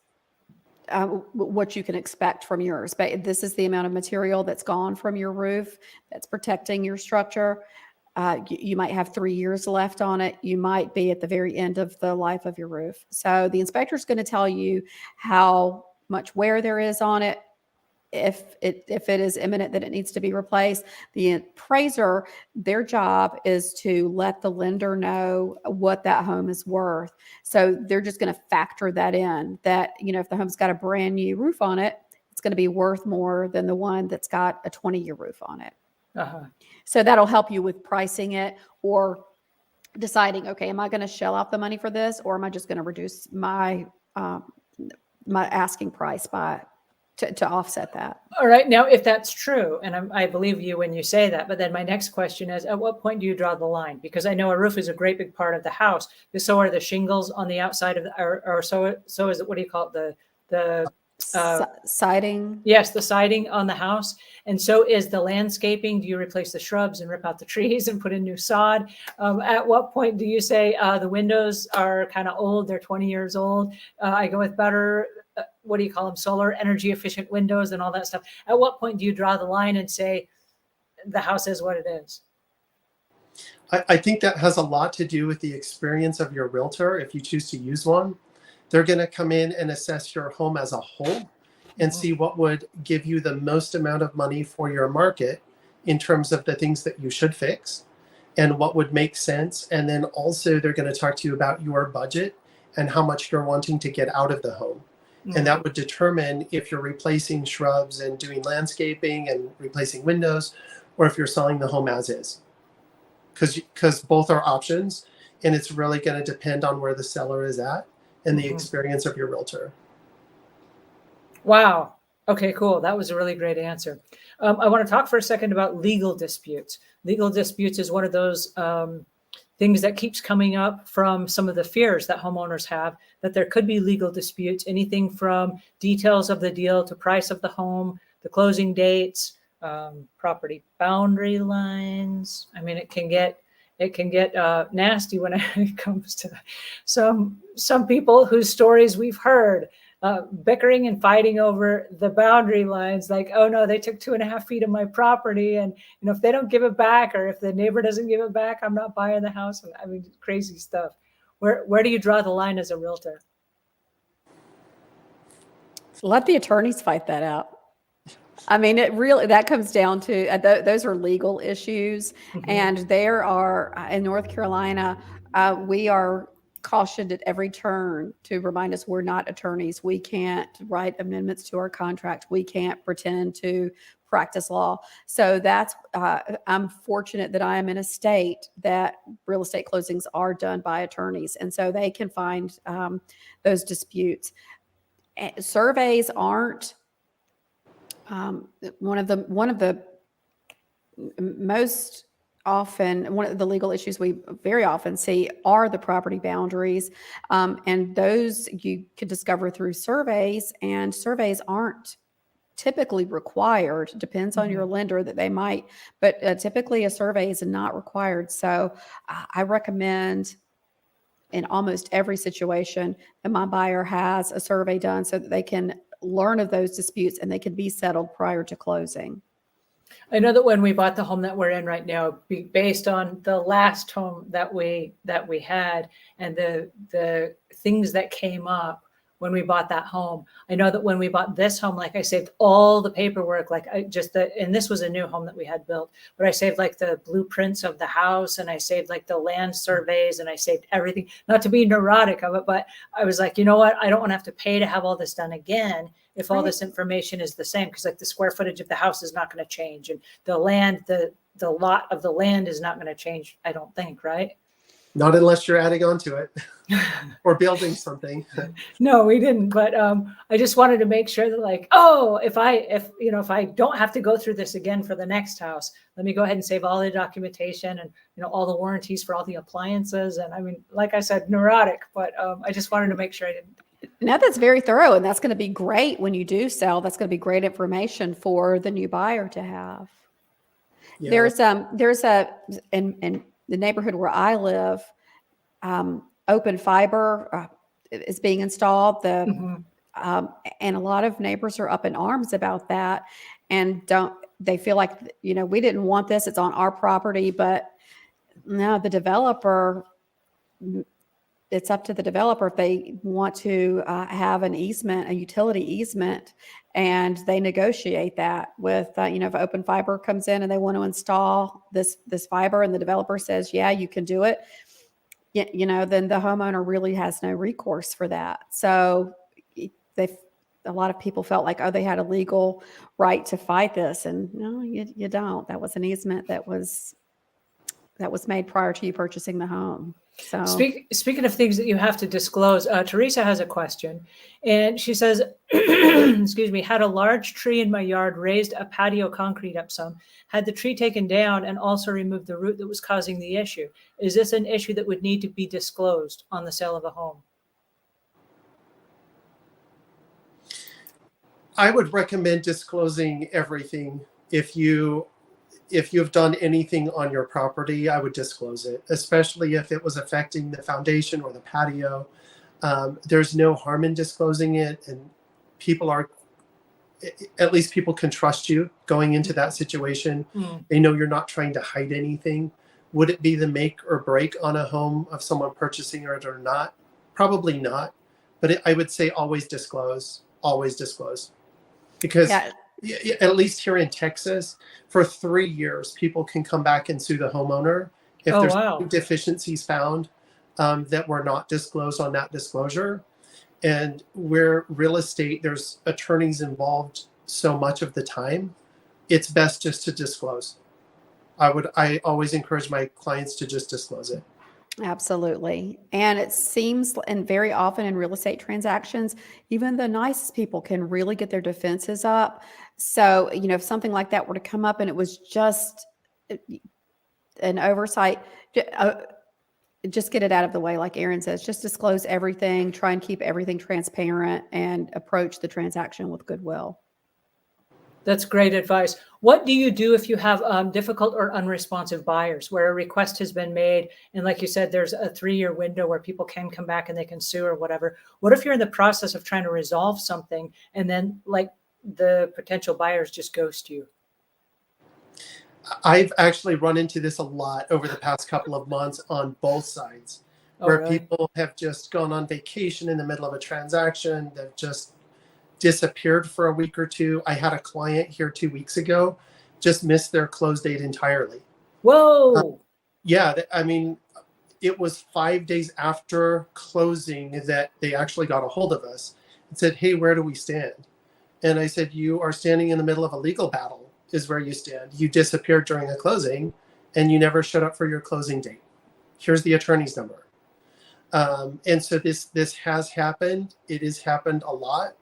what you can expect from yours. But this is the amount of material that's gone from your roof that's protecting your structure. You might have 3 years left on it. You might be at the very end of the life of your roof. So the inspector is going to tell you how much wear there is on it. If it is imminent that it needs to be replaced, the appraiser, their job is to let the lender know what that home is worth. So they're just going to factor that in, that, if the home's got a brand new roof on it, it's going to be worth more than the one that's got a 20-year roof on it. So that'll help you with pricing it, or deciding, okay, am I going to shell out the money for this, or am I just going to reduce my asking price to offset that? All right. Now, if that's true, and I believe you when you say that, but then my next question is, at what point do you draw the line? Because I know a roof is a great big part of the house, but so are the shingles on the outside of or so is it, what do you call it? The siding. Yes, the siding on the house. And so is the landscaping. Do you replace the shrubs and rip out the trees and put in new sod? At what point do you say the windows are kind of old, they're 20 years old, I go with better, what do you call them, solar energy efficient windows and all that stuff? At what point do you draw the line and say the house is what it is? I think that has a lot to do with the experience of your realtor. If you choose to use one, they're going to come in and assess your home as a whole and see what would give you the most amount of money for your market in terms of the things that you should fix and what would make sense. And then also they're going to talk to you about your budget and how much you're wanting to get out of the home. And that would determine if you're replacing shrubs and doing landscaping and replacing windows, or if you're selling the home as is. Because both are options, and it's really going to depend on where the seller is at and the experience of your realtor. Wow. Okay, cool. That was a really great answer. I want to talk for a second about legal disputes. Legal disputes is one of those things that keeps coming up from some of the fears that homeowners have, that there could be legal disputes, anything from details of the deal to price of the home, the closing dates, property boundary lines. I mean, it can get nasty when it comes to some people whose stories we've heard, bickering and fighting over the boundary lines. Like, oh no, they took 2.5 feet of my property, and if they don't give it back, or if the neighbor doesn't give it back, I'm not buying the house. I mean, crazy stuff. Where do you draw the line as a realtor? Let the attorneys fight that out. I mean, that comes down to those are legal issues. And there are, in North Carolina, we are cautioned at every turn to remind us we're not attorneys. We can't write amendments to our contract. We can't pretend to practice law. So that's, I'm fortunate that I am in a state that real estate closings are done by attorneys. And so they can find those disputes. Surveys aren't one of the most often, one of the legal issues we very often see are the property boundaries. And those you can discover through surveys, and surveys aren't typically required. Depends on your lender that they might, but typically a survey is not required. So I recommend in almost every situation that my buyer has a survey done so that they can learn of those disputes and they can be settled prior to closing. I know that when we bought the home that we're in right now, based on the last home that we had and the things that came up when we bought that home, I know that when we bought this home, like I saved all the paperwork, like and this was a new home that we had built, but I saved like the blueprints of the house, and I saved like the land surveys, and I saved everything, not to be neurotic of it, but I was like, you know what? I don't want to have to pay to have all this done again if all Right. this information is the same, because like the square footage of the house is not going to change, and the land, the lot of the land is not going to change, I don't think, right? Not unless you're adding on to it or building something. No, we didn't. But I just wanted to make sure that, like, oh, if I don't have to go through this again for the next house, let me go ahead and save all the documentation and all the warranties for all the appliances. And I mean, like I said, neurotic, but I just wanted to make sure I didn't. Now that's very thorough, and that's going to be great when you do sell. That's going to be great information for the new buyer to have. Yeah. There's in the neighborhood where I live, open fiber is being installed. Mhm. And a lot of neighbors are up in arms about that, and they feel like, we didn't want this. It's on our property, but no, the developer. It's up to the developer if they want to have an easement, a utility easement, and they negotiate that with, if open fiber comes in and they want to install this fiber, and the developer says, yeah, you can do it, then the homeowner really has no recourse for that. So a lot of people felt like, oh, they had a legal right to fight this, and no, you don't. That was an easement that was made prior to you purchasing the home. So Speaking of things that you have to disclose, Teresa has a question, and she says, excuse me, had a large tree in my yard, raised a patio concrete up some, had the tree taken down, and also removed the root that was causing the issue. Is this an issue that would need to be disclosed on the sale of a home? I would recommend disclosing everything. If you've done anything on your property, I would disclose it, especially if it was affecting the foundation or the patio. There's no harm in disclosing it, and at least people can trust you going into that situation. They know you're not trying to hide anything. Would it be the make or break on a home of someone purchasing it or not? Probably not. But I would say always disclose, because at least here in Texas, for 3 years, people can come back and sue the homeowner if Oh, there's wow. deficiencies found that were not disclosed on that disclosure. And where real estate, there's attorneys involved so much of the time, it's best just to disclose. I always encourage my clients to just disclose it. absolutely. And it seems, and very often in real estate transactions, even the nicest people can really get their defenses up. So, if something like that were to come up and it was just an oversight, just get it out of the way. Like Erin says, just disclose everything, try and keep everything transparent, and approach the transaction with goodwill. That's great advice. What do you do if you have difficult or unresponsive buyers where a request has been made? And like you said, there's a 3-year window where people can come back and they can sue or whatever. What if you're in the process of trying to resolve something and then like the potential buyers just ghost you? I've actually run into this a lot over the past couple of months on both sides, where really? people have just gone on vacation in the middle of a transaction. They've just disappeared for a week or two. I had a client here 2 weeks ago, just missed their close date entirely. Whoa. Yeah, I mean, it was 5 days after closing that they actually got a hold of us and said, hey, where do we stand? And I said, you are standing in the middle of a legal battle is where you stand. You disappeared during a closing and you never showed up for your closing date. Here's the attorney's number. And so this has happened. It has happened a lot.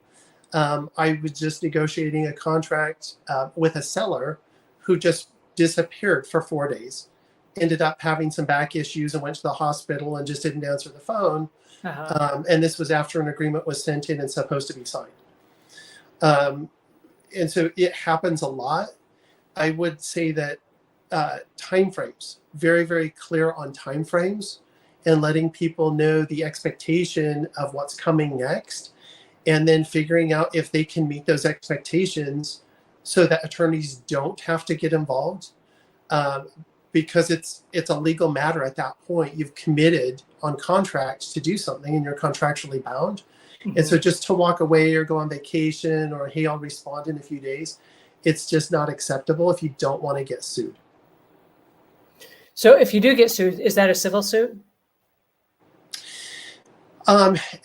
I was just negotiating a contract with a seller who just disappeared for 4 days, ended up having some back issues and went to the hospital and just didn't answer the phone. And this was after an agreement was sent in and supposed to be signed. And so it happens a lot. I would say that timeframes, very, very clear on timeframes, and letting people know the expectation of what's coming next, and then figuring out if they can meet those expectations so that attorneys don't have to get involved, um, because it's a legal matter at that point. You've committed on contract to do something, and you're contractually bound. And so Mhm. just to walk away or go on vacation or, hey, I'll respond in a few days, it's just not acceptable if you don't want to get sued. So if you do get sued, is that a civil suit?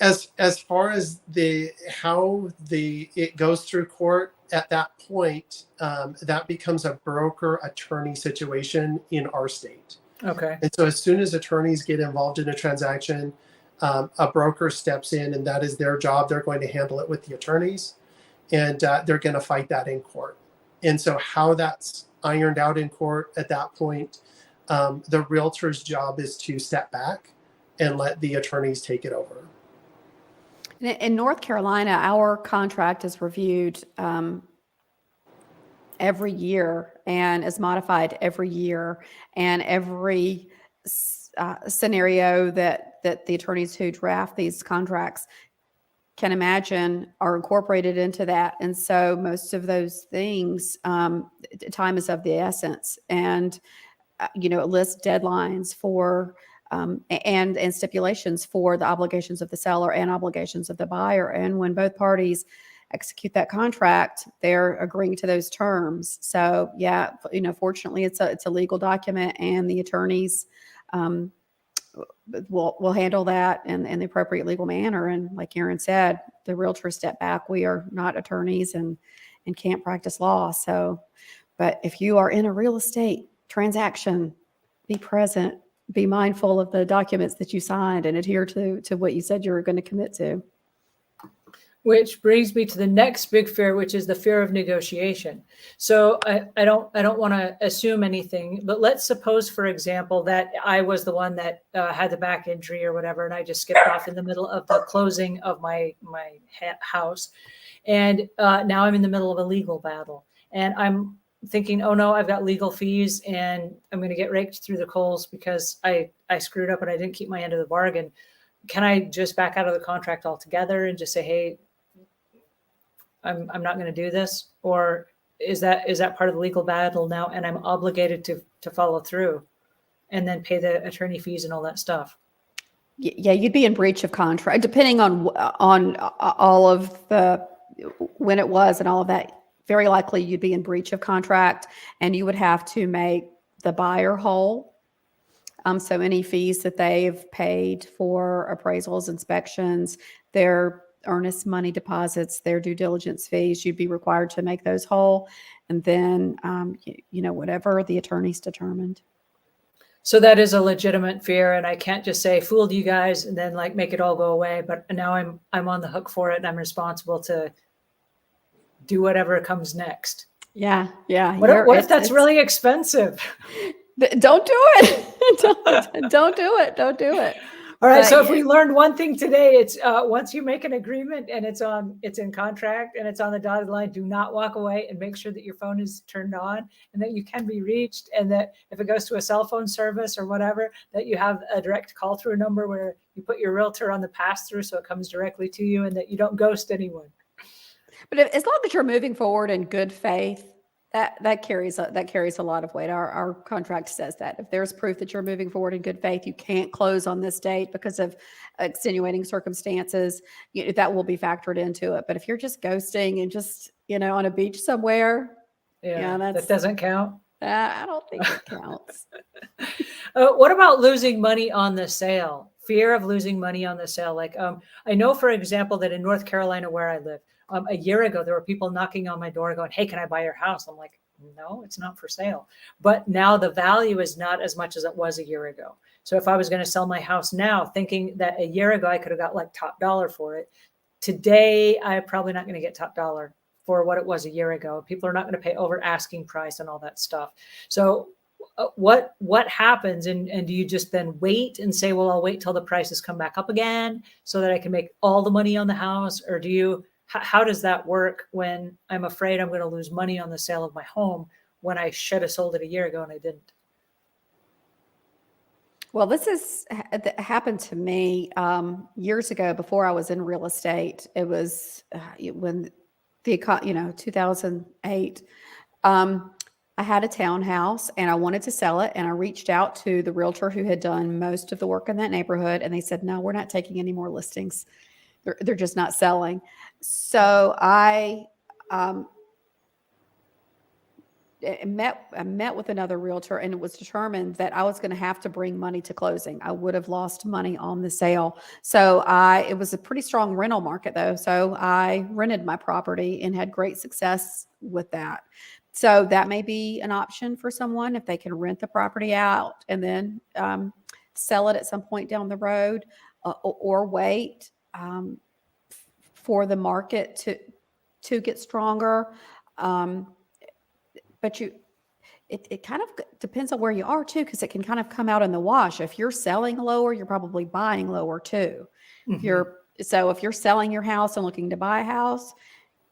As far as it goes through court at that point, that becomes a broker attorney situation in our state. Okay. And so as soon as attorneys get involved in a transaction, a broker steps in, and that is their job. They're going to handle it with the attorneys, and they're going to fight that in court. And so how that's ironed out in court at that point, the realtor's job is to step back and let the attorneys take it over. In North Carolina, our contract is reviewed every year and is modified every year. And every scenario that the attorneys who draft these contracts can imagine are incorporated into that. And so most of those things, time is of the essence. And, it lists deadlines for and stipulations for the obligations of the seller and obligations of the buyer. And when both parties execute that contract, they're agreeing to those terms. So yeah, fortunately it's a legal document, and the attorneys will handle that in the appropriate legal manner. And like Aaron said, the realtors step back. We are not attorneys and can't practice law. So, but if you are in a real estate transaction, be present, be mindful of the documents that you signed, and adhere to what you said you were going to commit to. Which brings me to the next big fear, which is the fear of negotiation. So I don't want to assume anything, but let's suppose, for example, that I was the one that had the back injury or whatever, and I just skipped off in the middle of the closing of my house, and now I'm in the middle of a legal battle, and I'm thinking, oh no, I've got legal fees, and I'm going to get raked through the coals because I screwed up and I didn't keep my end of the bargain. Can I just back out of the contract altogether and just say, hey, I'm not going to do this? Or is that part of the legal battle now, and I'm obligated to follow through and then pay the attorney fees and all that stuff? Yeah, you'd be in breach of contract, depending on all of the when it was and all of that. Very likely you'd be in breach of contract, and you would have to make the buyer whole. So any fees that they've paid for appraisals, inspections, their earnest money deposits, their due diligence fees, you'd be required to make those whole. And then, whatever the attorneys determined. So that is a legitimate fear, and I can't just say fooled you guys and then like make it all go away. But now I'm on the hook for it, and I'm responsible to do whatever comes next. Yeah. What if that's really expensive? Don't do it. Don't do it. Don't do it. All right. So if we learned one thing today, it's once you make an agreement and it's in contract and it's on the dotted line, do not walk away, and make sure that your phone is turned on and that you can be reached, and that if it goes to a cell phone service or whatever, that you have a direct call through number where you put your realtor on the pass through so it comes directly to you, and that you don't ghost anyone. But as long as you're moving forward in good faith, that carries a lot of weight. Our contract says that if there's proof that you're moving forward in good faith, you can't close on this date because of extenuating circumstances, that will be factored into it. But if you're just ghosting and just on a beach somewhere, that doesn't count. I don't think it counts. What about losing money on the sale? Fear of losing money on the sale. Like I know, for example, that in North Carolina where I live, a year ago, there were people knocking on my door going, hey, can I buy your house? I'm like, no, it's not for sale. But now the value is not as much as it was a year ago. So if I was going to sell my house now, thinking that a year ago I could have got like top dollar for it, today I'm probably not going to get top dollar for what it was a year ago. People are not going to pay over asking price and all that stuff. So what happens? And do you just then wait and say, well, I'll wait till the prices come back up again so that I can make all the money on the house? Or how does that work when I'm afraid I'm going to lose money on the sale of my home when I should have sold it a year ago and I didn't? Well, this happened to me years ago before I was in real estate. It was when 2008. I had a townhouse and I wanted to sell it. And I reached out to the realtor who had done most of the work in that neighborhood. And they said, no, we're not taking any more listings. They're just not selling. So I met with another realtor, and it was determined that I was going to have to bring money to closing. I would have lost money on the sale. So it was a pretty strong rental market though. So I rented my property and had great success with that. So that may be an option for someone if they can rent the property out and then sell it at some point down the road, or wait for the market to get stronger. But it kind of depends on where you are too, because it can kind of come out in the wash. If you're selling lower, you're probably buying lower too. So if you're selling your house and looking to buy a house,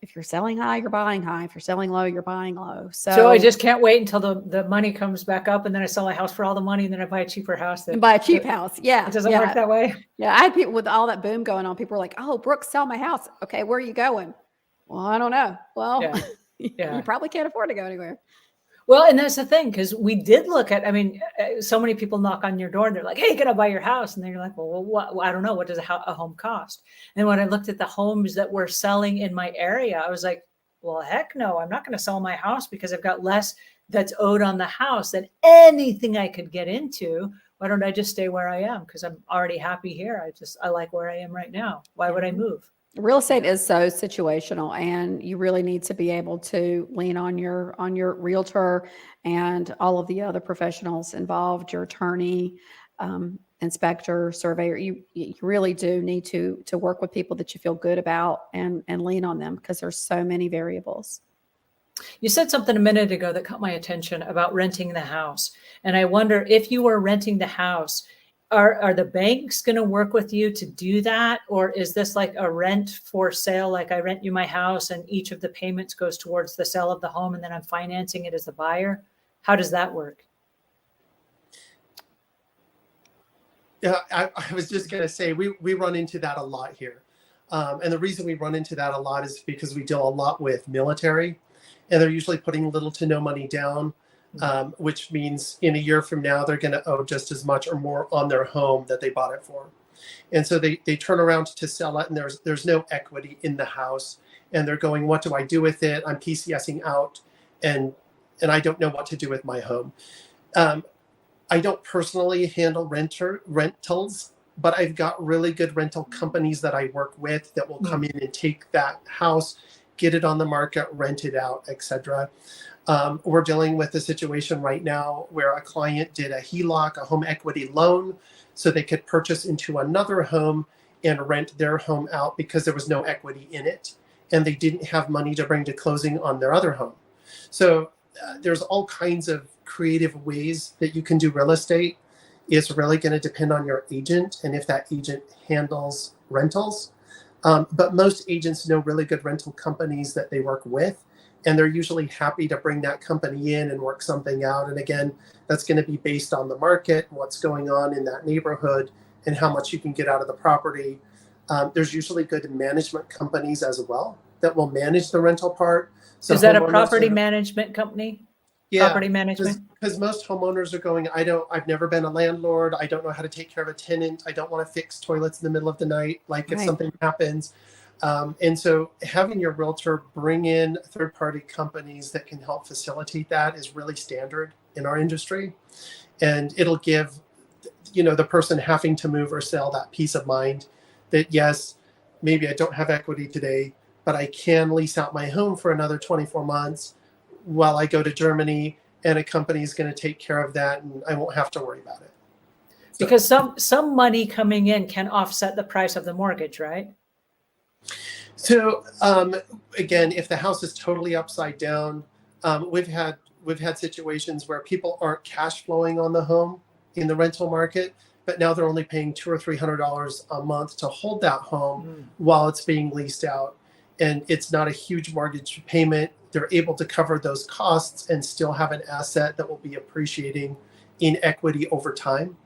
if you're selling high, you're buying high. If you're selling low, you're buying low. So I just can't wait until the money comes back up, and then I sell my house for all the money, and then I buy a cheaper house. And buy a cheap house. Yeah. It doesn't work that way. Yeah. I had people with all that boom going on. People were like, oh, Brooke, sell my house. Okay, where are you going? Well, I don't know. Well, Yeah. You probably can't afford to go anywhere. Well, and that's the thing, because we did look at, so many people knock on your door and they're like, hey, can I buy your house? And then you're like, well, what? I don't know. What does a home cost? And when I looked at the homes that were selling in my area, I was like, well, heck no, I'm not going to sell my house because I've got less that's owed on the house than anything I could get into. Why don't I just stay where I am? Because I'm already happy here. I like where I am right now. Why would I move? Real estate is so situational, and you really need to be able to lean on your realtor and all of the other professionals involved, your attorney, inspector, surveyor. You really do need to work with people that you feel good about and lean on them, because there's so many variables. You said something a minute ago that caught my attention about renting the house. And I wonder, if you were renting the house, are the banks going to work with you to do that? Or is this like a rent for sale? Like I rent you my house and each of the payments goes towards the sale of the home, and then I'm financing it as the buyer. How does that work? Yeah, I was just going to say, we run into that a lot here. And the reason we run into that a lot is because we deal a lot with military, and they're usually putting little to no money down. Which means in a year from now, they're going to owe just as much or more on their home that they bought it for. And so they turn around to sell it, and there's no equity in the house. And they're going, what do I do with it? I'm PCSing out, and I don't know what to do with my home. I don't personally handle rentals, but I've got really good rental companies that I work with that will come in and take that house, get it on the market, rent it out, etc. We're dealing with a situation right now where a client did a HELOC, a home equity loan, so they could purchase into another home and rent their home out because there was no equity in it, and they didn't have money to bring to closing on their other home. So there's all kinds of creative ways that you can do real estate. It's really going to depend on your agent and if that agent handles rentals. But most agents know really good rental companies that they work with, and they're usually happy to bring that company in and work something out. And again, that's going to be based on the market, what's going on in that neighborhood, and how much you can get out of the property. There's usually good management companies as well that will manage the rental part. So is that a property management company? Yeah, property management? Because most homeowners are going, I've never been a landlord. I don't know how to take care of a tenant. I don't want to fix toilets in the middle of the night, like if something happens. And so having your realtor bring in third-party companies that can help facilitate that is really standard in our industry. And it'll give, the person having to move or sell that peace of mind that, yes, maybe I don't have equity today, but I can lease out my home for another 24 months while I go to Germany, and a company is going to take care of that, and I won't have to worry about it. So, because some money coming in can offset the price of the mortgage, right? So again, if the house is totally upside down, we've had situations where people aren't cash flowing on the home in the rental market, but now they're only paying $200 or $300 a month to hold that home while it's being leased out, and it's not a huge mortgage payment. They're able to cover those costs and still have an asset that will be appreciating in equity over time.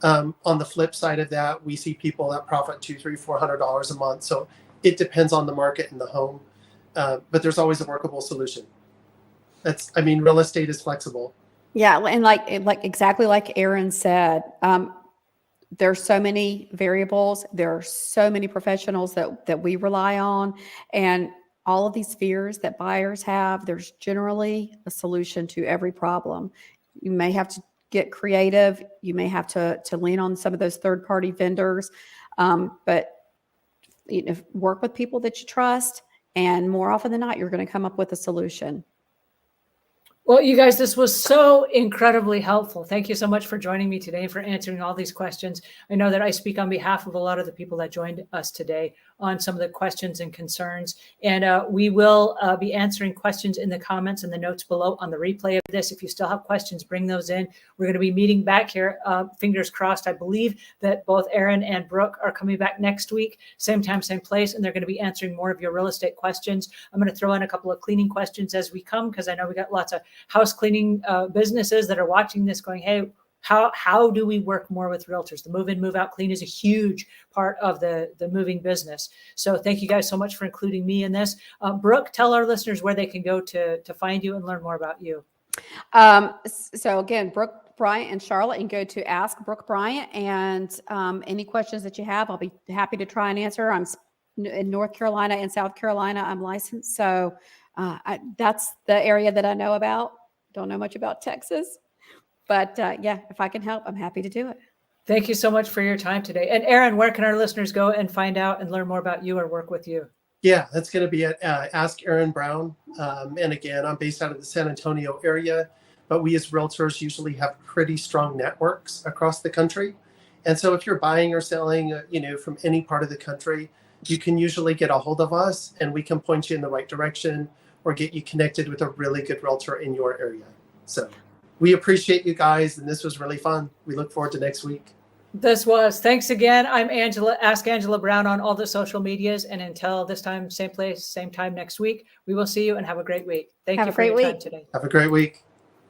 On the flip side of that, we see people that profit $200, $300, $400 a month. So it depends on the market and the home. but there's always a workable solution. Real estate is flexible. Yeah, and like exactly like Aaron said, there's so many variables. There are so many professionals that we rely on, and all of these fears that buyers have, there's generally a solution to every problem. You may have to get creative. You may have to lean on some of those third-party vendors, but work with people that you trust, and more often than not, you're going to come up with a solution. Well, you guys, this was so incredibly helpful. Thank you so much for joining me today and for answering all these questions. I know that I speak on behalf of a lot of the people that joined us today on some of the questions and concerns. And we will be answering questions in the comments and the notes below on the replay of this. If you still have questions, bring those in. We're going to be meeting back here, fingers crossed. I believe that both Aaron and Brooke are coming back next week, same time, same place, and they're going to be answering more of your real estate questions. I'm going to throw in a couple of cleaning questions as we come, because I know we got lots of house cleaning businesses that are watching this going, hey, how do we work more with realtors? The move in, move out clean is a huge part of the moving business. So thank you guys so much for including me in this. Brooke, tell our listeners where they can go to find you and learn more about you. So again, Brooke Bryant and Charlotte, and go to Ask Brooke Bryant, and any questions that you have, I'll be happy to try and answer. I'm in North Carolina and South Carolina. I'm licensed. So that's the area that I know about. Don't know much about Texas, but yeah, if I can help, I'm happy to do it. Thank you so much for your time today. And Aaron, where can our listeners go and find out and learn more about you or work with you? Yeah, that's going to be at Ask Aaron Brown. And again, I'm based out of the San Antonio area, but we as realtors usually have pretty strong networks across the country. And so if you're buying or selling, from any part of the country, you can usually get a hold of us and we can point you in the right direction or get you connected with a really good realtor in your area. So we appreciate you guys, and this was really fun. We look forward to next week. Thanks again. I'm Angela, Ask Angela Brown on all the social medias. And until this time, same place, same time next week, we will see you and have a great week. Thank you for your time today. Have a great week.